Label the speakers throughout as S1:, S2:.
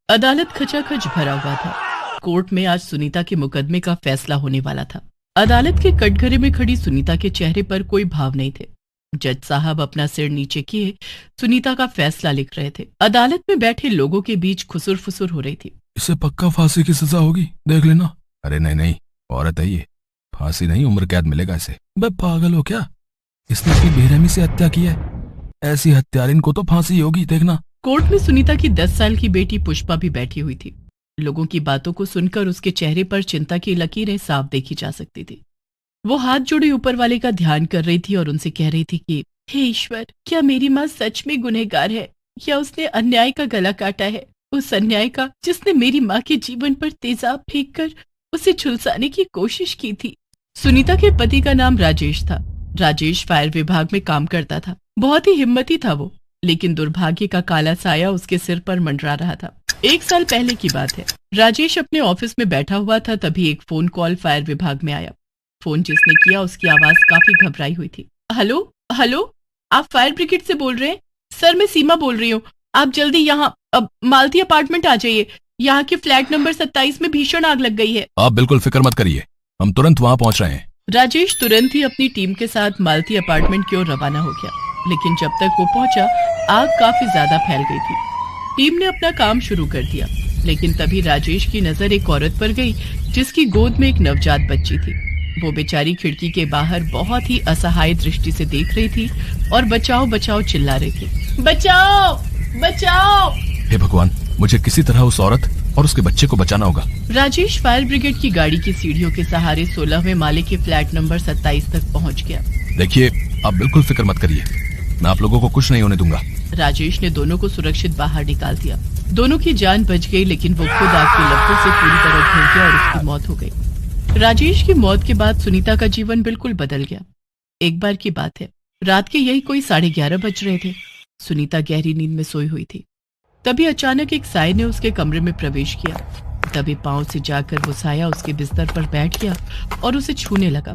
S1: अदालत खचाखच भरा हुआ था। कोर्ट में आज सुनीता के मुकदमे का फैसला होने वाला था। अदालत के कटघरे में खड़ी सुनीता के चेहरे पर कोई भाव नहीं थे। जज साहब अपना सिर नीचे किए सुनीता का फैसला लिख रहे थे। अदालत में बैठे लोगों के बीच खुसुर फुसुर हो रही थी।
S2: इसे पक्का फांसी की सजा होगी, देख लेना। अरे नहीं नहीं, औरत है ये, फांसी नहीं उम्र कैद मिलेगा इसे। बे पागल हो क्या? इसने अपनी बेरहमी से हत्या की है। ऐसी हत्यारिन को तो फांसी होगी, देखना।
S1: कोर्ट में सुनीता की 10 साल की बेटी पुष्पा भी बैठी हुई थी। लोगों की बातों को सुनकर उसके चेहरे पर चिंता की लकीरें साफ देखी जा सकती थी। वो हाथ जोड़े ऊपर वाले का ध्यान कर रही थी और उनसे कह रही थी कि हे ईश्वर, क्या मेरी माँ सच में गुनहगार है या उसने अन्याय का गला काटा है, उस अन्याय का जिसने मेरी माँ के जीवन पर तेजाब फेंक कर उसे झुलसाने की कोशिश की थी। सुनीता के पति का नाम राजेश था। राजेश फायर विभाग में काम करता था। बहुत ही हिम्मती था वो, लेकिन दुर्भाग्य का काला साया उसके सिर पर मंडरा रहा था। 1 साल पहले की बात है। राजेश अपने ऑफिस में बैठा हुआ था, तभी एक फोन कॉल फायर विभाग में आया। फोन जिसने किया उसकी आवाज काफी घबराई हुई थी। हेलो हेलो, आप फायर ब्रिगेड से बोल रहे हैं? सर, मैं सीमा बोल रही हूँ। आप जल्दी यहाँ मालती अपार्टमेंट आ जाइए। यहाँ के फ्लैट नंबर 27 में भीषण आग लग गई है।
S2: आप बिल्कुल फिक्र मत करिए, हम तुरंत वहाँ पहुँच रहे हैं।
S1: राजेश तुरंत ही अपनी टीम के साथ मालती अपार्टमेंट की ओर रवाना हो गया, लेकिन जब तक वो पहुंचा आग काफी ज्यादा फैल गई थी। टीम ने अपना काम शुरू कर दिया, लेकिन तभी राजेश की नजर एक औरत पर गई जिसकी गोद में एक नवजात बच्ची थी। वो बेचारी खिड़की के बाहर बहुत ही असहाय दृष्टि से देख रही थी और बचाओ बचाओ चिल्ला रही थी। बचाओ बचाओ!
S2: हे भगवान, मुझे किसी तरह उस औरत और उसके बच्चे को बचाना होगा।
S1: राजेश फायर ब्रिगेड की गाड़ी की सीढ़ियों के सहारे 16वें माले के फ्लैट नंबर 27 तक पहुंच गया।
S2: देखिए, आप बिल्कुल फिक्र मत करिए, मैं आप लोगों को कुछ नहीं होने दूंगा।
S1: राजेश ने दोनों को सुरक्षित बाहर निकाल दिया। दोनों की जान बच गई, लेकिन वो खुद आग की लपटों से पूरी तरह घिर गया और उसकी मौत हो गई। राजेश की मौत के बाद सुनीता का जीवन बिल्कुल बदल गया। एक बार की बात है, रात के यही कोई 11:30 बज रहे थे। सुनीता गहरी नींद में सोई हुई थी। तभी अचानक एक साये ने उसके कमरे में प्रवेश किया। तभी पांव से जाकर वो साया उसके बिस्तर पर बैठ गया और उसे छूने लगा।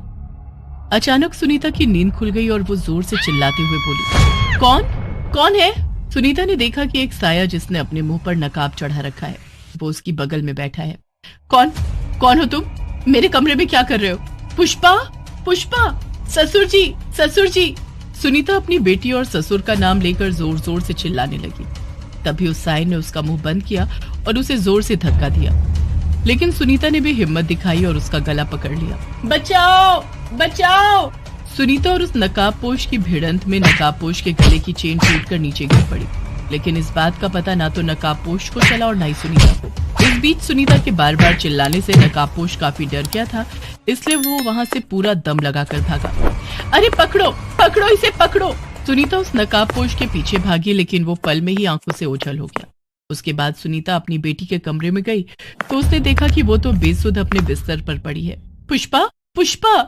S1: अचानक सुनीता की नींद खुल गई और वो जोर से चिल्लाते हुए बोली, कौन कौन है? सुनीता ने देखा कि एक साया जिसने अपने मुंह पर नकाब चढ़ा रखा है, वो उसकी बगल में बैठा है। कौन कौन हो तुम? मेरे कमरे में क्या कर रहे हो? पुष्पा पुष्पा! ससुर जी ससुर जी! सुनीता अपनी बेटी और ससुर का नाम लेकर जोर जोर से चिल्लाने लगी। तभी उस साये ने उसका मुंह बंद किया और उसे जोर से धक्का दिया, लेकिन सुनीता ने भी हिम्मत दिखाई और उसका गला पकड़ लिया। बचाओ बचाओ! सुनीता और उस नकाबपोश की भिड़ंत में नकाबपोश के गले की चेन टूटकर नीचे गिर पड़ी, लेकिन इस बात का पता ना तो नकाबपोश को चला और ना ही सुनीता को। इस बीच सुनीता के बार बार चिल्लाने से नकाबपोश काफी डर गया था, इसलिए वो वहाँ से पूरा दम लगाकर भागा। अरे पकड़ो पकड़ो, इसे पकड़ो! सुनीता उस नकाबपोश के पीछे भागी, लेकिन वो पल में ही आंखों से ओझल हो गया। उसके बाद सुनीता अपनी बेटी के कमरे में गई तो उसने देखा कि वो तो बेसुध अपने बिस्तर पर पड़ी है। पुष्पा पुष्पा!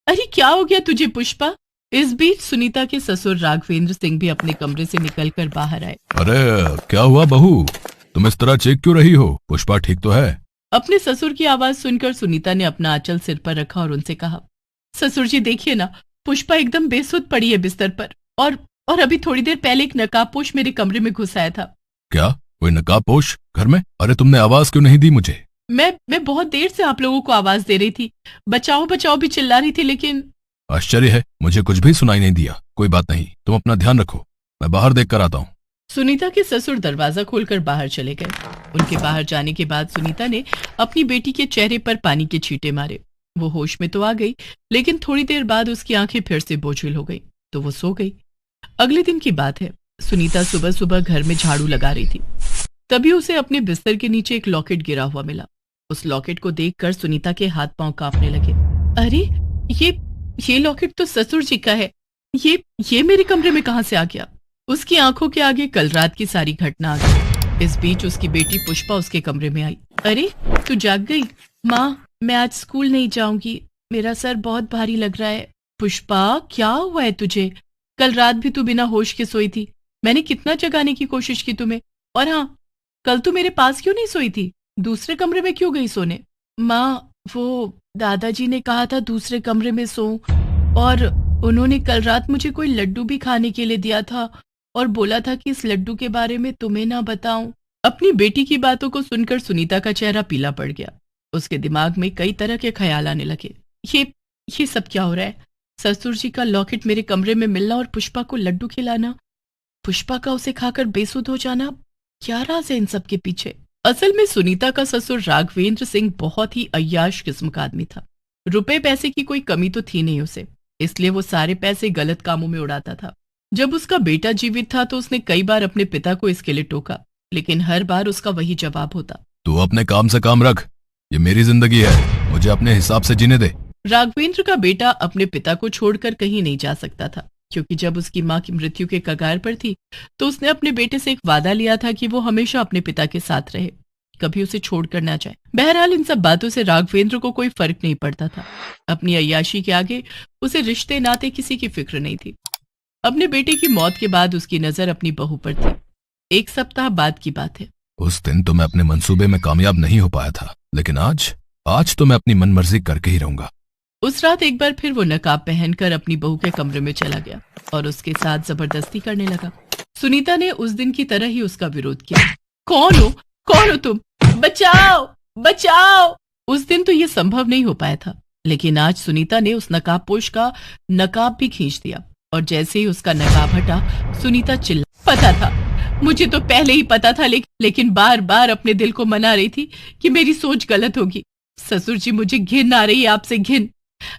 S1: अरे क्या हो गया तुझे पुष्पा? इस बीच सुनीता के ससुर राघवेंद्र सिंह भी अपने कमरे से निकलकर बाहर आए।
S2: अरे क्या हुआ बहू, तुम इस तरह चीख क्यों रही हो? पुष्पा ठीक तो है?
S1: अपने ससुर की आवाज सुनकर सुनीता ने अपना आंचल सिर पर रखा और उनसे कहा, ससुर जी देखिए ना, पुष्पा एकदम बेसुध पड़ी है बिस्तर पर, और अभी थोड़ी देर पहले एक नकाबपोश मेरे कमरे में घुस आया था।
S2: क्या, कोई नकाबपोश घर में? अरे तुमने आवाज क्यों नहीं दी मुझे?
S1: मैं बहुत देर से आप लोगों को आवाज दे रही थी, बचाओ बचाओ भी चिल्ला रही थी, लेकिन
S2: आश्चर्य है, मुझे कुछ भी सुनाई नहीं दिया। कोई बात नहीं, तुम अपना ध्यान रखो, मैं बाहर देख कर आता हूँ।
S1: सुनीता के ससुर दरवाजा खोलकर बाहर चले गए। उनके बाहर जाने के बाद सुनीता ने अपनी बेटी के चेहरे पर पानी के छींटे मारे। वो होश में तो आ गई, लेकिन थोड़ी देर बाद उसकी आंखें फिर से बोझिल हो गई तो वो सो गई। अगले दिन की बात है, सुनीता सुबह सुबह घर में झाड़ू लगा रही थी। तभी उसे अपने बिस्तर के नीचे एक लॉकेट गिरा हुआ मिला। उस लॉकेट को देखकर सुनीता के हाथ पांव कांपने लगे। अरे ये लॉकेट तो ससुर जी का है, ये मेरे कमरे में कहां से आ गया? उसकी आंखों के आगे कल रात की सारी घटना आ गई। इस बीच उसकी बेटी पुष्पा उसके कमरे में आई। अरे तू जाग गई? माँ, मैं आज स्कूल नहीं जाऊंगी, मेरा सर बहुत भारी लग रहा है। पुष्पा क्या हुआ है तुझे? कल रात भी तू बिना होश के सोई थी, मैंने कितना जगाने की कोशिश की तुम्हें। और हाँ, कल तू मेरे पास क्यों नहीं सोई थी? दूसरे कमरे में क्यों गई सोने? माँ, वो दादाजी ने कहा था दूसरे कमरे में सो, और उन्होंने कल रात मुझे कोई लड्डू भी खाने के लिए दिया था और बोला था कि इस लड्डू के बारे में तुम्हें ना बताऊं। अपनी बेटी की बातों को सुनकर सुनीता का चेहरा पीला पड़ गया। उसके दिमाग में कई तरह के ख्याल आने लगे। ये सब क्या हो रहा है? ससुर जी का लॉकेट मेरे कमरे में मिलना और पुष्पा को लड्डू खिलाना, पुष्पा का उसे खाकर बेसुध हो जाना, क्या राज है इन सब के पीछे? असल में सुनीता का ससुर राघवेंद्र सिंह बहुत ही अय्याश किस्म का आदमी था। रुपए पैसे की कोई कमी तो थी नहीं उसे, इसलिए वो सारे पैसे गलत कामों में उड़ाता था। जब उसका बेटा जीवित था तो उसने कई बार अपने पिता को इसके लिए टोका, लेकिन हर बार उसका वही जवाब होता,
S2: तू अपने काम से काम रख, ये मेरी जिंदगी है, मुझे अपने हिसाब से जीने दे।
S1: राघवेंद्र का बेटा अपने पिता को छोड़कर कहीं नहीं जा सकता था, क्योंकि जब उसकी मां की मृत्यु के कगार पर थी तो उसने अपने बेटे से एक वादा लिया था कि वो हमेशा अपने पिता के साथ रहे, कभी उसे छोड़कर ना जाए। बहरहाल इन सब बातों से राघवेंद्र को कोई फर्क नहीं पड़ता था। अपनी अय्याशी के आगे उसे रिश्ते नाते किसी की फिक्र नहीं थी। अपने बेटे की मौत के बाद उसकी नजर अपनी बहू पर थी। 1 सप्ताह बाद की बात है।
S2: उस दिन तो मैं अपने मंसूबे में कामयाब नहीं हो पाया था, लेकिन आज तो मैं अपनी मनमर्जी करके ही रहूंगा।
S1: उस रात एक बार फिर वो नकाब पहनकर अपनी बहू के कमरे में चला गया और उसके साथ जबरदस्ती करने लगा। सुनीता ने उस दिन की तरह ही उसका विरोध किया। कौन हो तुम? बचाओ बचाओ! उस दिन तो ये संभव नहीं हो पाया था, लेकिन आज सुनीता ने उस नकाबपोश का नकाब भी खींच दिया और जैसे ही उसका नकाब हटा सुनीता चिल्ला, पता था, मुझे तो पहले ही पता था, लेकिन बार बार अपने दिल को मना रही थी कि मेरी सोच गलत होगी। ससुर जी, मुझे घिन आ रही है आपसे, घिन।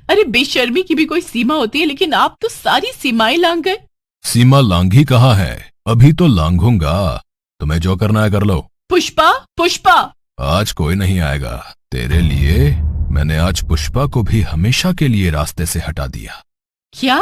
S1: अरे बेशर्मी की भी कोई सीमा होती है, लेकिन आप तो सारी सीमाएं लांघ गए।
S2: सीमा लांघी कहाँ है, अभी तो लांघूंगा, तुम्हें जो करना है कर लो।
S1: पुष्पा!
S2: आज कोई नहीं आएगा तेरे लिए। मैंने आज पुष्पा को भी हमेशा के लिए रास्ते से हटा दिया।
S1: क्या?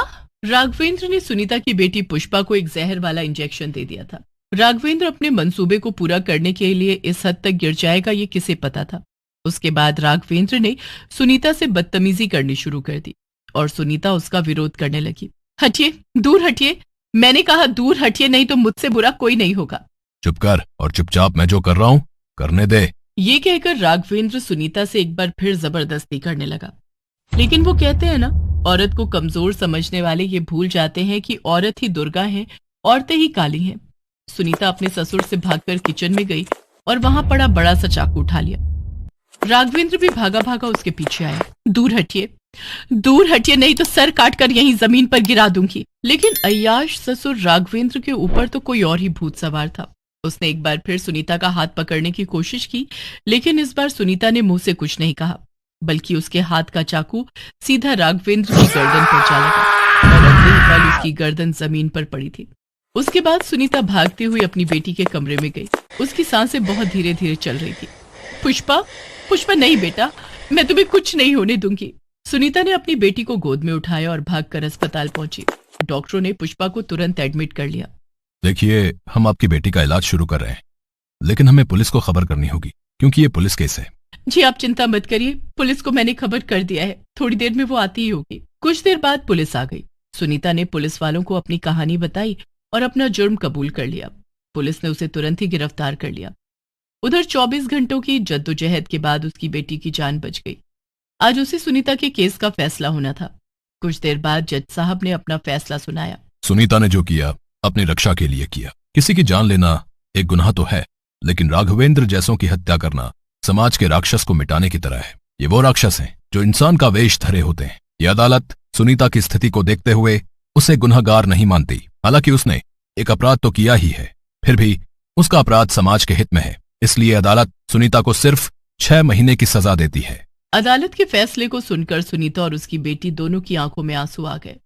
S1: राघवेंद्र ने सुनीता की बेटी पुष्पा को एक जहर वाला इंजेक्शन दे दिया था। राघवेंद्र अपने मंसूबे को पूरा करने के लिए इस हद तक गिर जाएगा ये किसे पता था। उसके बाद राघवेंद्र ने सुनीता से बदतमीजी करनी शुरू कर दी और सुनीता उसका विरोध करने लगी। हटिए, दूर हटिए, मैंने कहा दूर हटिए, नहीं तो मुझसे बुरा कोई नहीं होगा।
S2: चुप कर और चुपचाप मैं जो कर रहा हूँ करने दे।
S1: ये कहकर राघवेंद्र सुनीता से एक बार फिर जबरदस्ती करने लगा। लेकिन वो कहते हैं ना, औरत को कमजोर समझने वाले ये भूल जाते हैं कि औरत ही दुर्गा है, औरतें ही काली हैं। सुनीता अपने ससुर से भागकर किचन में गई और वहां पड़ा बड़ा सा चाकू उठा लिया। राघवेंद्र भी भागा भागा उसके पीछे आया। दूर हटिए, नहीं तो सर काटकर यहीं जमीन पर गिरा दूंगी। लेकिन अय्याश ससुर राघवेंद्र के ऊपर तो कोई और ही भूत सवार था। उसने एक बार फिर सुनीता का हाथ पकड़ने की कोशिश की, लेकिन इस बार सुनीता ने मुंह से कुछ नहीं कहा, बल्कि उसके हाथ का चाकू सीधा राघवेंद्र की गर्दन पर जा लगा और अगले ही पल उसकी गर्दन जमीन पर पड़ी थी। उसके बाद सुनीता भागती हुई अपनी बेटी के कमरे में गई। उसकी सांसें बहुत धीरे धीरे चल रही थी। पुष्पा, नहीं बेटा, मैं तुम्हें कुछ नहीं होने दूंगी। सुनीता ने अपनी बेटी को गोद में उठाया और भागकर अस्पताल पहुंची। डॉक्टरों ने पुष्पा को तुरंत एडमिट कर लिया।
S2: देखिए, हम आपकी बेटी का इलाज शुरू कर रहे हैं, लेकिन हमें पुलिस को खबर करनी होगी, क्योंकि ये पुलिस केस है।
S1: जी आप चिंता मत करिए, पुलिस को मैंने खबर कर दिया है, थोड़ी देर में वो आती ही होगी। कुछ देर बाद पुलिस आ गई। सुनीता ने पुलिस वालों को अपनी कहानी बताई और अपना जुर्म कबूल कर लिया। पुलिस ने उसे तुरंत ही गिरफ्तार कर लिया। उधर 24 घंटों की जद्दोजहद के बाद उसकी बेटी की जान बच गई। आज उसे सुनीता के केस का फैसला होना था। कुछ देर बाद जज साहब ने अपना फैसला सुनाया।
S2: सुनीता ने जो किया अपनी रक्षा के लिए किया। किसी की जान लेना एक गुनाह तो है, लेकिन राघवेंद्र जैसों की हत्या करना समाज के राक्षस को मिटाने की तरह है। ये वो राक्षस हैं जो इंसान का वेश धरे होते हैं। ये अदालत सुनीता की स्थिति को देखते हुए उसे गुनहगार नहीं मानती। हालांकि उसने एक अपराध तो किया ही है, फिर भी उसका अपराध समाज के हित में है, इसलिए अदालत सुनीता को सिर्फ 6 महीने की सजा देती है।
S1: अदालत के फैसले को सुनकर सुनीता और उसकी बेटी दोनों की आंखों में आंसू आ गए।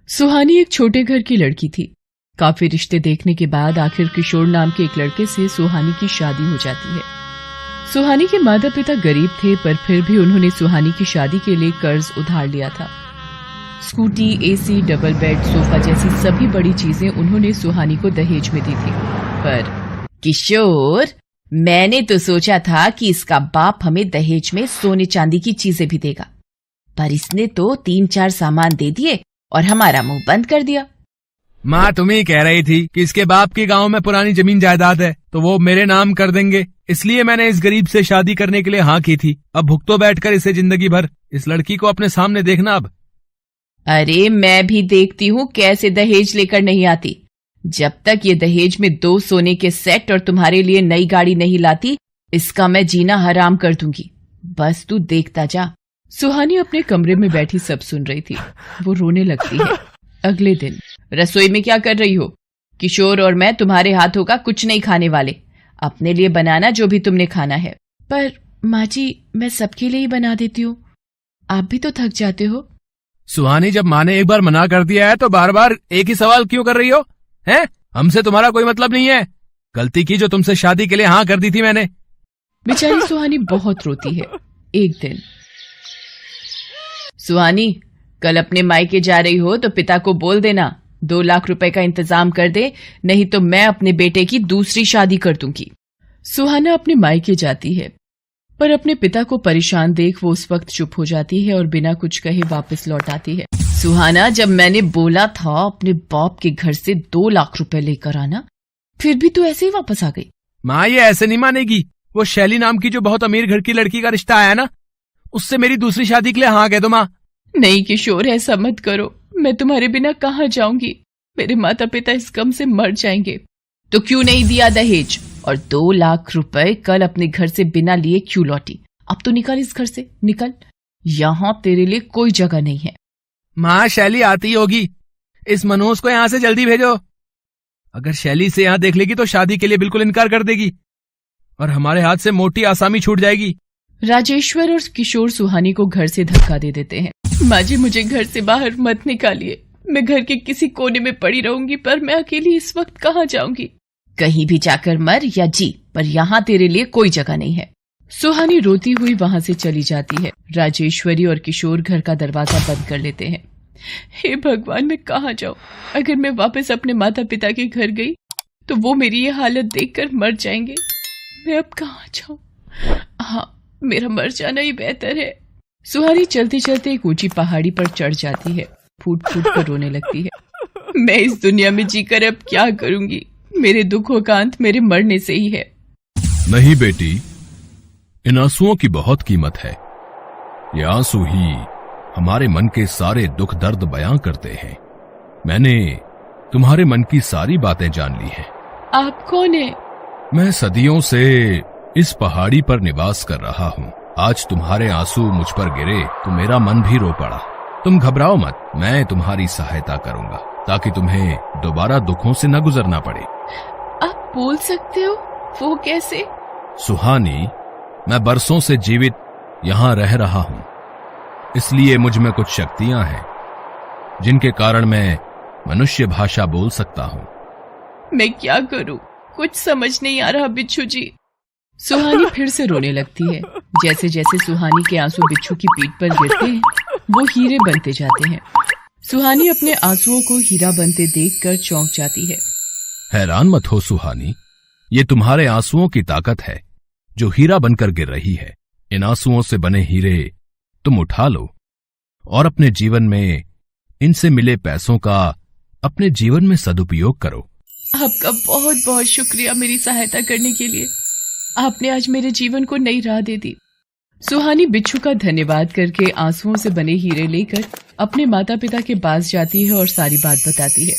S1: सुहानी एक छोटे घर की लड़की थी। काफी रिश्ते देखने के बाद आखिर किशोर नाम के एक लड़के से सुहानी की शादी हो जाती है। सुहानी के माता पिता गरीब थे, पर फिर भी उन्होंने सुहानी की शादी के लिए कर्ज उधार लिया था। Scooty, AC, double bed, sofa जैसी सभी बड़ी चीजें उन्होंने सुहानी को दहेज में दी थी। पर
S3: किशोर, मैंने तो सोचा था कि इसका बाप हमें दहेज में सोने चांदी की चीजें भी देगा, पर इसने तो 3-4 सामान दे दिए और हमारा मुंह बंद कर दिया।
S4: माँ तुम्हें कह रही थी कि इसके बाप के गांव में पुरानी जमीन जायदाद है तो वो मेरे नाम कर देंगे, इसलिए मैंने इस गरीब से शादी करने के लिए हाँ की थी। अब भुगतो बैठकर इसे जिंदगी भर। इस लड़की को अपने सामने देखना अब।
S3: अरे मैं भी देखती हूँ कैसे दहेज लेकर नहीं आती। जब तक ये दहेज में 2 सोने के सेट और तुम्हारे लिए नई गाड़ी नहीं लाती, इसका मैं जीना हराम कर दूंगी। बस तू देखता जा।
S1: सुहानी अपने कमरे में बैठी सब सुन रही थी। वो रोने लगती है। अगले दिन।
S3: रसोई में क्या कर रही हो? किशोर और मैं तुम्हारे हाथों का कुछ नहीं खाने वाले। अपने लिए बनाना जो भी तुमने खाना है।
S1: पर माँ जी, मैं सबके लिए ही बना देती हूँ। आप भी तो थक जाते हो।
S4: सुहानी, जब माँ ने एक बार मना कर दिया है तो बार बार एक ही सवाल क्यों कर रही हो? हैं? हमसे तुम्हारा कोई मतलब नहीं है। गलती की जो तुमसे शादी के लिए हाँ कर दी थी मैंने।
S1: बेचारी सुहानी बहुत रोती है। एक दिन।
S3: सुहानी, कल अपने मायके जा रही हो तो पिता को बोल देना 2 लाख रुपए का इंतजाम कर दे, नहीं तो मैं अपने बेटे की दूसरी शादी कर दूंगी।
S1: सुहाना अपने मायके जाती है, पर अपने पिता को परेशान देख वो उस वक्त चुप हो जाती है और बिना कुछ कहे वापस लौट आती है।
S3: सुहाना, जब मैंने बोला था अपने बाप के घर से 2 लाख रुपए लेकर आना, फिर भी तू ऐसे ही वापस आ गई।
S4: माँ, ये ऐसे नहीं मानेगी। वो शैली नाम की जो बहुत अमीर घर की लड़की का रिश्ता आया ना, उससे मेरी दूसरी शादी के लिए हाँ कह दो माँ।
S1: नहीं किशोर, ऐसा मत करो। मैं तुम्हारे बिना कहाँ जाऊंगी? मेरे माता पिता इस गम से मर जाएंगे।
S3: तो क्यों नहीं दिया दहेज? और 2 लाख रुपए कल अपने घर से बिना लिए क्यों लौटी? अब तो निकल इस घर से, निकल। यहाँ तेरे लिए कोई जगह नहीं है।
S4: माँ, शैली आती होगी। इस मनोज को यहाँ से जल्दी भेजो। अगर शैली से यहाँ देख लेगी तो शादी के लिए बिल्कुल इनकार कर देगी और हमारे हाथ से मोटी आसामी छूट जाएगी।
S1: राजेश्वर और किशोर सुहानी को घर से धक्का दे देते हैं। माँ जी, मुझे घर से बाहर मत निकालिए। मैं घर के किसी कोने में पड़ी रहूंगी, पर मैं अकेली इस वक्त कहाँ जाऊंगी?
S3: कहीं भी जाकर मर या जी, पर यहाँ तेरे लिए कोई जगह नहीं है।
S1: सुहानी रोती हुई वहां से चली जाती है। राजेश्वरी और किशोर घर का दरवाजा बंद कर लेते हैं। हे भगवान, मैं कहाँ जाऊं? अगर मैं वापस अपने माता पिता के घर गई तो वो मेरी ये हालत देखकर मर जाएंगे। मैं अब कहाँ जाऊं? हाँ, मेरा मर जाना ही बेहतर है। सुहानी चलते चलते एक ऊंची पहाड़ी पर चढ़ जाती है। फूट फूट कर रोने लगती है। मैं इस दुनिया में जीकर अब क्या करूंगी? मेरे दुखों का अंत मेरे मरने से ही है।
S2: नहीं बेटी, इन आंसुओं की बहुत कीमत है। ये आंसू ही हमारे मन के सारे दुख दर्द बयां करते हैं। मैंने तुम्हारे मन की सारी बातें जान ली हैं।
S1: आप कौन हैं?
S2: मैं सदियों से इस पहाड़ी पर निवास कर रहा हूँ। आज तुम्हारे आंसू मुझ पर गिरे तो मेरा मन भी रो पड़ा। तुम घबराओ मत, मैं तुम्हारी सहायता करूंगा ताकि तुम्हें दोबारा दुखों से न गुजरना पड़े।
S1: आप बोल सकते हो? वो कैसे?
S2: सुहानी, मैं बरसों से जीवित यहाँ रह रहा हूँ, इसलिए मुझ में कुछ शक्तियां हैं जिनके कारण मैं मनुष्य भाषा बोल सकता हूँ।
S1: मैं क्या करूं? कुछ समझ नहीं आ रहा बिच्छू जी। सुहानी फिर से रोने लगती है। जैसे जैसे सुहानी के आंसू बिच्छू की पीठ पर गिरते हैं, वो हीरे बनते जाते हैं। सुहानी अपने आंसुओं को हीरा बनते देखकर चौंक जाती है।
S2: हैरान मत हो सुहानी, ये तुम्हारे आंसुओं की ताकत है जो हीरा बनकर गिर रही है। इन आंसुओं से बने हीरे तुम उठा लो और अपने जीवन में इनसे मिले पैसों का अपने जीवन में सदुपयोग करो।
S1: आपका बहुत बहुत शुक्रिया मेरी सहायता करने के लिए। आपने आज मेरे जीवन को नई राह दे दी। सुहानी बिच्छू का धन्यवाद करके आंसुओं से बने हीरे लेकर अपने माता पिता के पास जाती है और सारी बात बताती है।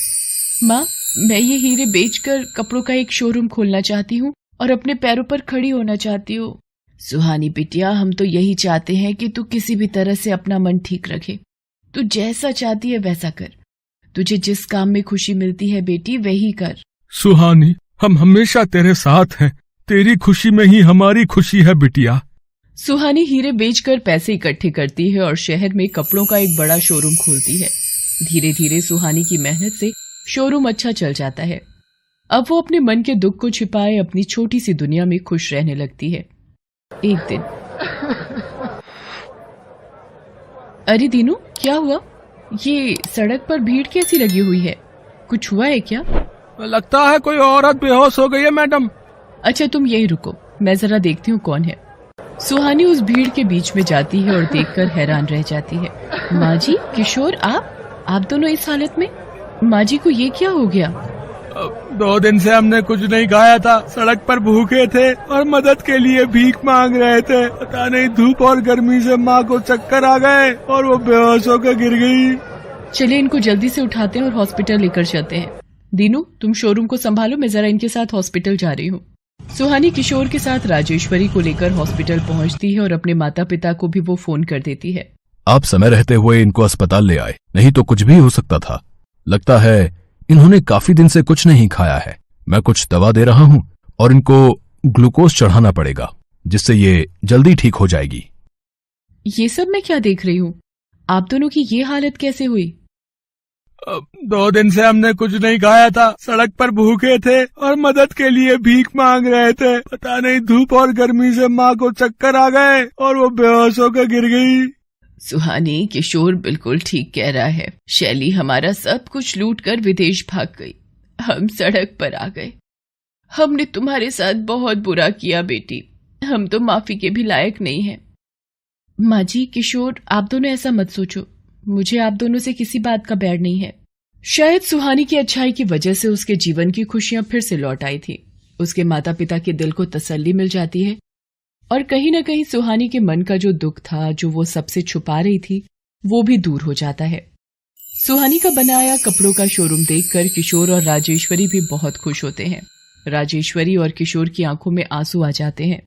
S1: माँ, मैं ये हीरे बेचकर कपड़ों का एक शोरूम खोलना चाहती हूँ और अपने पैरों पर खड़ी होना चाहती हूँ।
S3: सुहानी बिटिया, हम तो यही चाहते हैं कि तू किसी भी तरह से अपना मन ठीक रखे। तू जैसा चाहती है वैसा कर। तुझे जिस काम में खुशी मिलती है बेटी, वही कर।
S2: सुहानी, हम हमेशा तेरे साथ हैं। तेरी खुशी में ही हमारी खुशी है बिटिया।
S1: सुहानी हीरे बेचकर पैसे इकट्ठे करती है और शहर में कपड़ों का एक बड़ा शोरूम खोलती है। धीरे धीरे सुहानी की मेहनत से शोरूम अच्छा चल जाता है। अब वो अपने मन के दुख को छिपाए अपनी छोटी सी दुनिया में खुश रहने लगती है। एक दिन। अरे दीनू, क्या हुआ? ये सड़क पर भीड़ कैसी लगी हुई है? कुछ हुआ है क्या?
S4: लगता है कोई औरत बेहोश हो गई है मैडम।
S1: अच्छा, तुम यही रुको, मैं जरा देखती हूँ कौन है। सुहानी उस भीड़ के बीच में जाती है और देखकर हैरान रह जाती है। माँ जी, किशोर, आप दोनों इस हालत में? माँ जी को ये क्या हो गया?
S4: 2 दिन से हमने कुछ नहीं खाया था, सड़क पर भूखे थे और मदद के लिए भीख मांग रहे थे। पता नहीं धूप और गर्मी से माँ को चक्कर आ गए और वो बेहोश होकर गिर गई।
S1: चलिए इनको जल्दी से उठाते हैं और हॉस्पिटल लेकर चलते हैं। दीनू, तुम शोरूम को संभालो, मैं जरा इनके साथ हॉस्पिटल जा रही हूँ। सुहानी किशोर के साथ राजेश्वरी को लेकर हॉस्पिटल पहुंचती है और अपने माता पिता को भी वो फोन कर देती है।
S2: आप समय रहते हुए इनको अस्पताल ले आए, नहीं तो कुछ भी हो सकता था। लगता है इन्होंने काफी दिन से कुछ नहीं खाया है। मैं कुछ दवा दे रहा हूँ और इनको ग्लूकोज चढ़ाना पड़ेगा, जिससे ये जल्दी ठीक हो जाएगी।
S1: ये सब मैं क्या देख रही हूँ? आप दोनों की ये हालत कैसे हुई?
S4: 2 दिन से हमने कुछ नहीं खाया था, सड़क पर भूखे थे और मदद के लिए भीख मांग रहे थे। पता नहीं धूप और गर्मी से माँ को चक्कर आ गए और वो बेहोश होकर गिर गई।
S1: सुहानी, किशोर बिल्कुल ठीक कह रहा है। शैली हमारा सब कुछ लूट कर विदेश भाग गई, हम सड़क पर आ गए। हमने तुम्हारे साथ बहुत बुरा किया बेटी, हम तो माफी के भी लायक नहीं हैं। माँ जी, किशोर, आप दोनों ऐसा मत सोचो, मुझे आप दोनों से किसी बात का बैर नहीं है। शायद सुहानी की अच्छाई की वजह से उसके जीवन की खुशियां फिर से लौट आई थी। उसके माता पिता के दिल को तसल्ली मिल जाती है और कहीं न कहीं सुहानी के मन का जो दुख था, जो वो सबसे छुपा रही थी, वो भी दूर हो जाता है। सुहानी का बनाया कपड़ों का शोरूम देखकर किशोर और राजेश्वरी भी बहुत खुश होते हैं। राजेश्वरी और किशोर की आंखों में आंसू आ जाते हैं।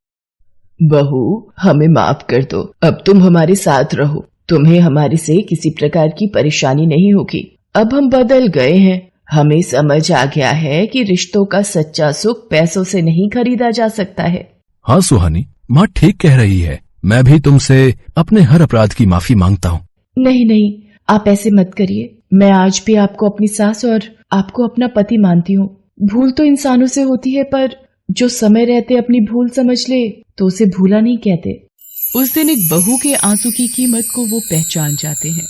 S5: बहू, हमें माफ कर दो, अब तुम हमारे साथ रहो, तुम्हें हमारे से किसी प्रकार की परेशानी नहीं होगी। अब हम बदल गए हैं, हमें समझ आ गया है कि रिश्तों का सच्चा सुख पैसों से नहीं खरीदा जा सकता है।
S2: हाँ सुहानी, माँ ठीक कह रही है। मैं भी तुमसे अपने हर अपराध की माफी मांगता हूँ।
S5: नहीं नहीं, आप ऐसे मत करिए। मैं आज भी आपको अपनी सास और आपको अपना पति मानती हूँ। भूल तो इंसानों से होती है, पर जो समय रहते अपनी भूल समझ ले तो उसे भूला नहीं कहते।
S1: उस दिन एक बहू के आंसू की कीमत को वो पहचान जाते हैं।